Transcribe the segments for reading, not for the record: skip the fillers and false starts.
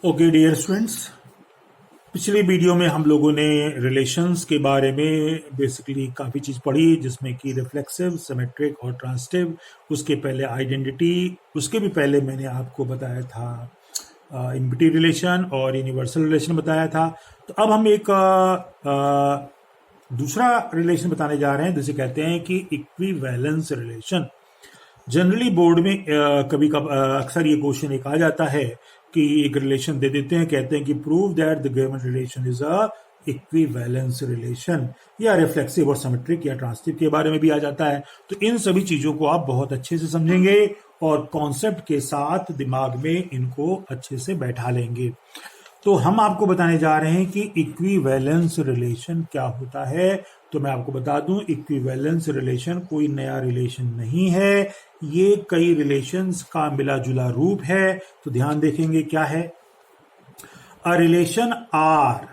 Okay dear students, पिछले video में हम लोगों ने रिलेशंस के बारे में बेसिकली काफ़ी चीज़ पढ़ी, जिसमें कि रिफ्लेक्सिव, सिमेट्रिक और ट्रांसिटिव। उसके पहले आइडेंटिटी, उसके भी पहले मैंने आपको बताया था इम्पिटी रिलेशन और यूनिवर्सल रिलेशन बताया था। तो अब हम एक दूसरा रिलेशन बताने जा रहे हैं, जिसे कहते हैं कि इक्विवेलेंस रिलेशन। जनरली बोर्ड में कभी अक्सर ये क्वेश्चन एक आ जाता है कि एक रिलेशन दे देते हैं, कहते हैं कि prove that the given relation is a equivalence relation, या रिफ्लेक्सिव और सिमेट्रिक या ट्रांसिटिव के बारे में भी आ जाता है। तो इन सभी चीजों को आप बहुत अच्छे से समझेंगे और कॉन्सेप्ट के साथ दिमाग में इनको अच्छे से बैठा लेंगे। तो हम आपको बताने जा रहे हैं कि इक्विवेलेंस रिलेशन क्या होता है। तो मैं आपको बता दूं, इक्विवेलेंस रिलेशन कोई नया रिलेशन नहीं है, ये कई रिलेशंस का मिला जुला रूप है। तो ध्यान देखेंगे क्या है। A relation R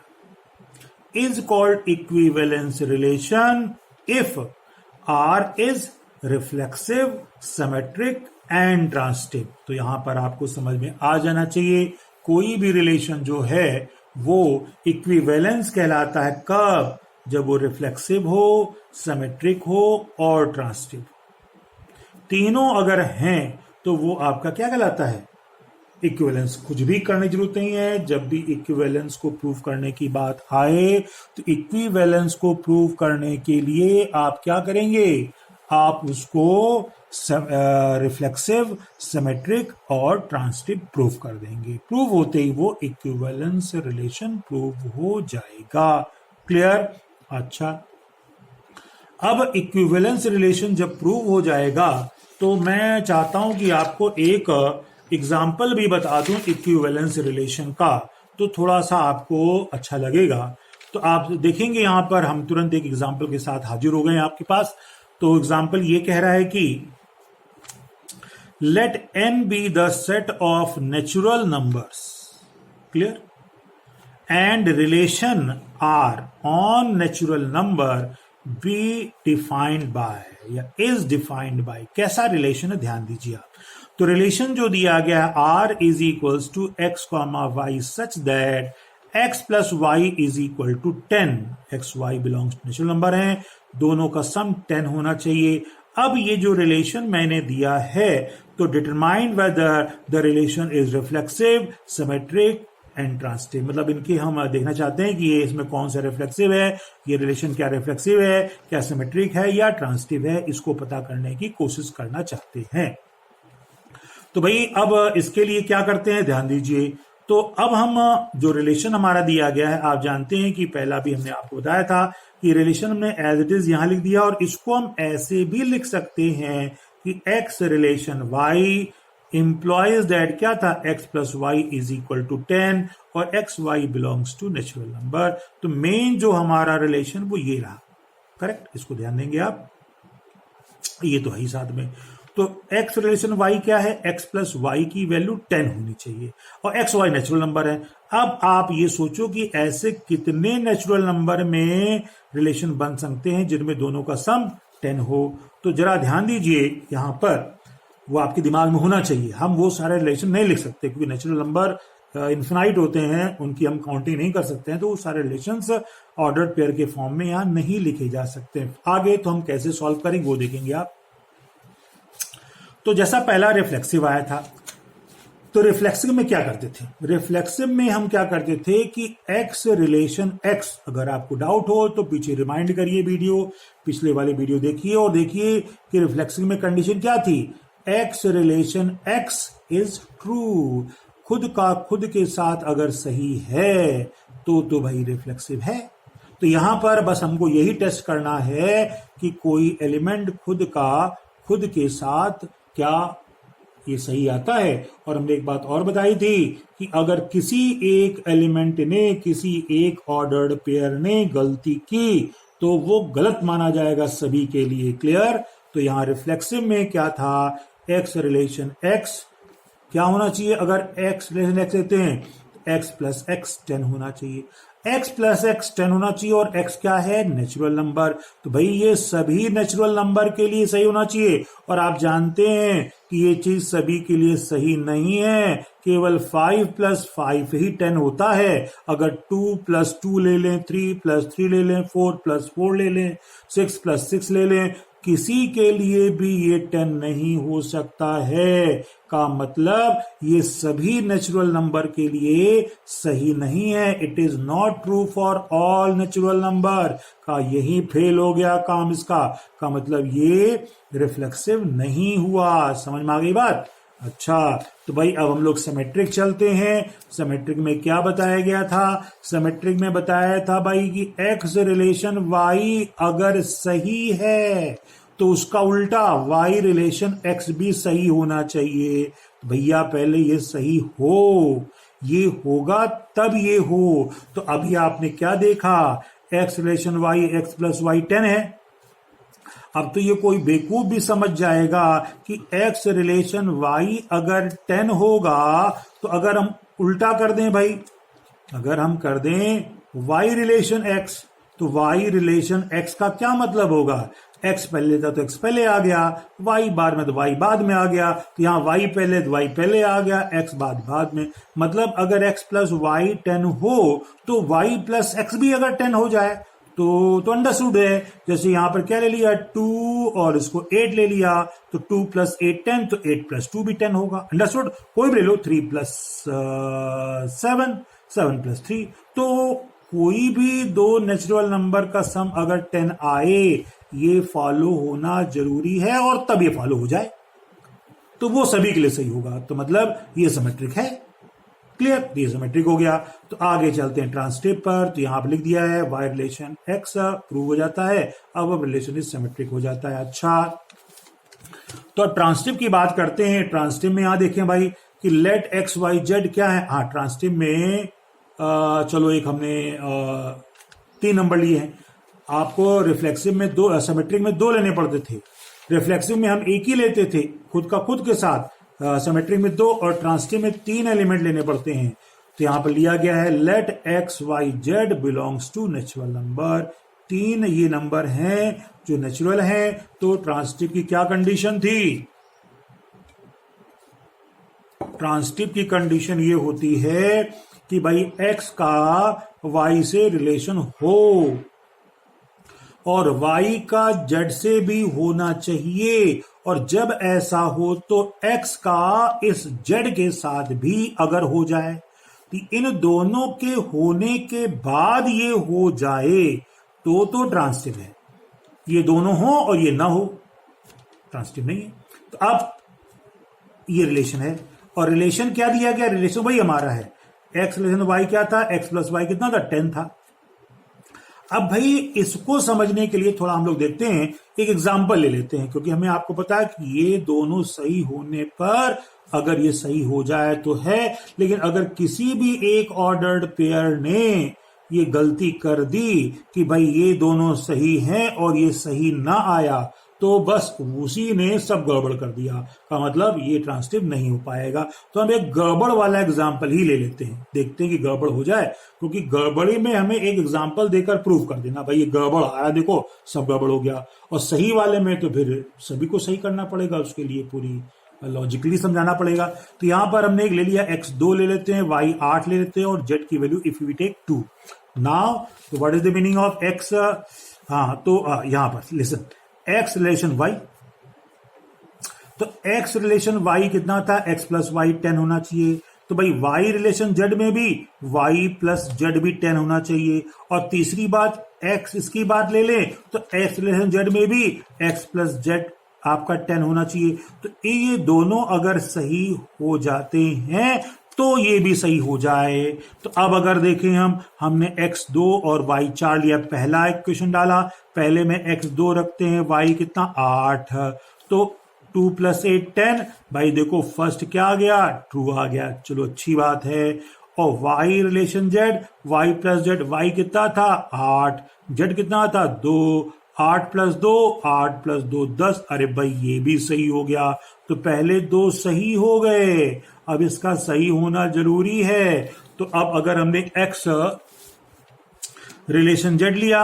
is called equivalence relation if R is reflexive, symmetric and transitive. तो यहां पर आपको समझ में आ जाना चाहिए, कोई भी रिलेशन जो है वो इक्विवेलेंस कहलाता है कब? जब वो रिफ्लेक्सिव हो, सिमेट्रिक हो और ट्रांसिटिव। तीनों अगर हैं तो वो आपका क्या कहलाता है? इक्विवेलेंस। कुछ भी करने की जरूरत नहीं है, जब भी इक्विवेलेंस को प्रूव करने की बात आए तो इक्विवेलेंस को प्रूव करने के लिए आप क्या करेंगे? आप उसको रिफ्लेक्सिव, सिमेट्रिक और ट्रांसिटिव प्रूव कर देंगे। प्रूव होते ही वो इक्विवेलेंस रिलेशन प्रूव हो जाएगा। क्लियर? अच्छा, अब इक्विवेलेंस रिलेशन जब प्रूव हो जाएगा तो मैं चाहता हूं कि आपको एक एग्जाम्पल भी बता दूं इक्विवेलेंस रिलेशन का, तो थोड़ा सा आपको अच्छा लगेगा। तो आप देखेंगे यहां पर हम तुरंत एक एग्जाम्पल के साथ हाजिर हो गए हैं आपके पास। तो एग्जाम्पल ये कह रहा है कि let n be the set of natural numbers, clear, and relation r on natural number be defined by या is defined by। कैसा रिलेशन है ध्यान दीजिए आप। तो रिलेशन जो दिया गया है r is equals to x, y such that x plus y is equal to 10। x y belongs to natural number है, दोनों का सम 10 होना चाहिए। अब ये जो रिलेशन मैंने दिया है, तो determine whether the relation is reflexive, symmetric and transitive. मतलब इनके हम देखना चाहते हैं कि ये इसमें कौन सा रिफ्लेक्सिव है, ये रिलेशन क्या रिफ्लेक्सिव है, क्या सिमेट्रिक है या ट्रांसिटिव है, इसको पता करने की कोशिश करना चाहते हैं। तो भाई अब इसके लिए क्या करते हैं, ध्यान दीजिए। तो अब हम जो रिलेशन हमारा दिया गया है, आप जानते हैं कि पहला भी हमने आपको बताया था कि रिलेशन हमने एज इट इज यहां लिख दिया, और इसको हम ऐसे भी लिख सकते हैं कि x relation y implies that क्या था, x plus Y is equal to 10 और X Y belongs to natural number. तो मेन जो हमारा रिलेशन वो ये रहा। करेक्ट? इसको ध्यान देंगे आप, ये तो है ही साथ में। तो x रिलेशन y क्या है, x प्लस वाई की वैल्यू 10 होनी चाहिए और x y नेचुरल नंबर है। अब आप ये सोचो कि ऐसे कितने नेचुरल नंबर में रिलेशन बन सकते हैं जिनमें दोनों का सम 10 हो। तो जरा ध्यान दीजिए, यहां पर वो आपके दिमाग में होना चाहिए। हम वो सारे रिलेशन नहीं लिख सकते क्योंकि नेचुरल नंबर इन्फिनाइट होते हैं, उनकी हम काउंटिंग नहीं कर सकते हैं, तो वो सारे रिलेशंस ऑर्डर्ड पेयर के फॉर्म में यहां नहीं लिखे जा सकते। आगे तो हम कैसे सॉल्व करेंगे वो देखेंगे आप। तो जैसा पहला रिफ्लेक्सिव आया था, तो रिफ्लेक्सिव में क्या करते थे? रिफ्लेक्सिव में हम क्या करते थे कि x रिलेशन x, अगर आपको डाउट हो तो पीछे रिमाइंड करिए वीडियो, पिछले वाले वीडियो देखिए और देखिए कि रिफ्लेक्सिव में कंडीशन क्या थी। x relation x is true, खुद का खुद के साथ अगर सही है तो भाई रिफ्लेक्सिव है। तो यहां पर बस हमको यही टेस्ट करना है कि कोई एलिमेंट खुद का खुद के साथ क्या ये सही आता है। और हमने एक बात और बताई थी कि अगर किसी एक एलिमेंट ने, किसी एक ऑर्डर्ड पेयर ने गलती की तो वो गलत माना जाएगा सभी के लिए। क्लियर? तो यहां रिफ्लेक्सिव में क्या था, x रिलेशन x क्या होना चाहिए? अगर x रिलेशन x लेते हैं तो x प्लस x 10 होना चाहिए। x प्लस एक्स 10 होना चाहिए और x क्या है, नेचुरल नंबर। तो भाई ये सभी नेचुरल नंबर के लिए सही होना चाहिए, और आप जानते हैं कि ये चीज सभी के लिए सही नहीं है। केवल 5 प्लस 5 ही 10 होता है। अगर 2 प्लस 2 ले लें, 3 प्लस 3 ले लें, 4 प्लस 4 ले लें, 6 प्लस 6 ले लें, किसी के लिए भी ये 10 नहीं हो सकता है। का मतलब ये सभी नेचुरल नंबर के लिए सही नहीं है। It is not true for all natural number. का यही फेल हो गया काम इसका। का मतलब ये रिफ्लेक्सिव नहीं हुआ। समझ में आ गई बात? अच्छा, तो भाई अब हम लोग सिमेट्रिक चलते हैं। सिमेट्रिक में क्या बताया गया था? सिमेट्रिक में बताया था भाई कि x रिलेशन y अगर सही है तो उसका उल्टा y रिलेशन x भी सही होना चाहिए। भैया पहले ये सही हो, ये होगा तब ये हो। तो अभी आपने क्या देखा? x relation y x plus Y 10 है। अब तो ये कोई बेवकूफ भी समझ जाएगा कि x रिलेशन y अगर 10 होगा तो अगर हम उल्टा कर दें भाई, अगर हम कर दें y रिलेशन x, तो y रिलेशन x का क्या मतलब होगा? x पहले था तो x पहले आ गया, y बाद में तो y बाद में आ गया, तो यहां y पहले तो y पहले आ गया, x बाद में। मतलब अगर x प्लस वाई 10 हो तो y प्लस x भी अगर 10 हो जाए तो अंडरस्टूड है। जैसे यहां पर क्या ले लिया, 2 और इसको 8 ले लिया, तो 2 प्लस 8 10, तो 8 प्लस 2 भी 10 होगा। अंडरस्टूड? कोई भी ले लो, 3 प्लस 7, 7 प्लस 3। तो कोई भी दो नेचुरल नंबर का सम अगर 10 आए, ये फॉलो होना जरूरी है, और तब ये फॉलो हो जाए तो वो सभी के लिए सही होगा। तो मतलब ये सिमेट्रिक है। क्लियर? ये सिमेट्रिक हो गया। तो आगे चलते हैं ट्रांसटिव पर। तो यहां पर लिख दिया है y रिलेशन x प्रूव हो जाता है। अब रिलेशन इज सिमेट्रिक हो जाता है। अच्छा, तो ट्रांसटिव की बात करते हैं। ट्रांसटिव में यहां देखें भाई कि लेट x y z क्या है। हाँ, ट्रांसटिव में चलो एक हमने 3 नंबर लिए हैं। आपको रिफ्लेक्सिव में 2, सिमेट्रिक में 2 लेने पड़ते थे। रिफ्लेक्सिव में हम एक ही लेते थे खुद का खुद के साथ। सिमेट्रिक में 2 और ट्रांसटिव में 3 एलिमेंट लेने पड़ते हैं। तो यहां पर लिया गया है let X Y Z belongs to natural number. 3 ये नंबर हैं जो नेचुरल हैं। तो ट्रांसटिव की क्या कंडीशन थी? ट्रांसटिव की कंडीशन ये होती है कि भाई x का y से रिलेशन हो और y का z से भी होना चाहिए, और जब ऐसा हो तो x का इस z के साथ भी अगर हो जाए, तो इन दोनों के होने के बाद ये हो जाए तो ट्रांसटिव है। ये दोनों हो और ये ना हो, ट्रांसटिव नहीं है। तो अब ये रिलेशन है, और रिलेशन क्या दिया गया? रिलेशन वही हमारा है, x रिलेशन y क्या था? x प्लस वाई कितना था? 10 था। अब भाई इसको समझने के लिए थोड़ा हम लोग देखते हैं, एक एग्जांपल ले लेते हैं, क्योंकि हमें आपको पता है कि ये दोनों सही होने पर अगर ये सही हो जाए तो है, लेकिन अगर किसी भी एक ऑर्डर्ड पेयर ने ये गलती कर दी कि भाई ये दोनों सही हैं और ये सही ना आया, तो बस उसी ने सब गड़बड़ कर दिया। का मतलब ये ट्रांसटिव नहीं हो पाएगा। तो हम एक गड़बड़ वाला एग्जाम्पल ही ले लेते हैं, देखते हैं कि गड़बड़ हो जाए, क्योंकि गड़बड़ी में हमें एक एग्जाम्पल देकर प्रूव कर देना भाई ये गड़बड़ आया, देखो सब गड़बड़ हो गया। और सही वाले में तो फिर सभी को सही करना पड़ेगा, उसके लिए पूरी लॉजिकली समझाना पड़ेगा। तो यहां पर हमने एक ले लिया, x 2 ले लेते हैं, y 8 ले लेते हैं, और z की value if we take 2। Now what is the meaning of x? हाँ, तो यहां पर लिसन, x रिलेशन y, तो x रिलेशन y कितना था? x प्लस वाई 10 होना चाहिए। तो भाई y रिलेशन z में भी y प्लस z भी 10 होना चाहिए। और तीसरी बात, x इसकी बात ले लें तो x रिलेशन z में भी x प्लस z आपका 10 होना चाहिए। तो ये दोनों अगर सही हो जाते हैं तो ये भी सही हो जाए। तो अब अगर देखें हमने x2 और y4 लिया, पहला इक्वेशन डाला, पहले में x2 रखते हैं, y कितना 8, तो 2 प्लस 8 10। भाई देखो फर्स्ट क्या आ गया? ट्रू आ गया, चलो अच्छी बात है। और y relation z, y plus z, y कितना था 8, z कितना था 2, 8 प्लस 2, 8 प्लस 2 10। अरे भाई ये भी सही हो गया। तो पहले 2 सही हो गए, अब इसका सही होना जरूरी है। तो अब अगर हमने x रिलेशन जेड लिया,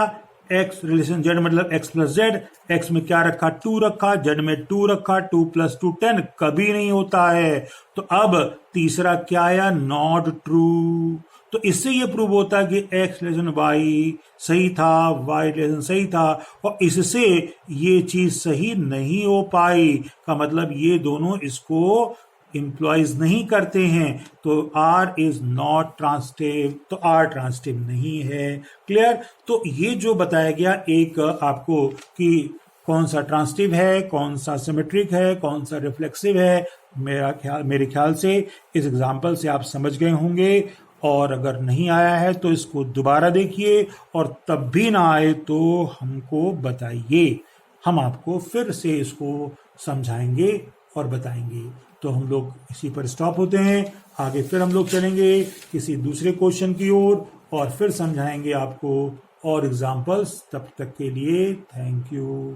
एक्स रिलेशन जेड मतलब एक्स प्लस जेड, एक्स में क्या रखा 2 रखा, जेड में 2 रखा, 2 + 2 10 कभी नहीं होता है। तो अब तीसरा क्या आया, नॉट ट्रू। तो इससे ये प्रूव होता है कि एक्स रिलेशन वाई सही था, वाई रिलेशन सही था, और इससे ये चीज सही नहीं हो पाई का मतलब ये दोनों इसको इंप्लॉइज नहीं करते हैं। तो आर इज नॉट ट्रांसटिव, तो आर ट्रांसटिव नहीं है। क्लियर। तो ये जो बताया गया एक आपको कि कौन सा ट्रांसटिव है, कौन सा सिमेट्रिक है, कौन सा रिफ्लेक्सिव है, मेरे ख्याल से इस एग्जाम्पल से आप समझ गए होंगे। और अगर नहीं आया है तो इसको दोबारा देखिए, और तब भी ना आए तो हमको बताइए, हम आपको फिर से इसको समझाएंगे और बताएंगे। तो हम लोग इसी पर स्टॉप होते हैं, आगे फिर हम लोग चलेंगे किसी दूसरे क्वेश्चन की ओर और फिर समझाएंगे आपको और एग्जाम्पल्स। तब तक के लिए थैंक यू।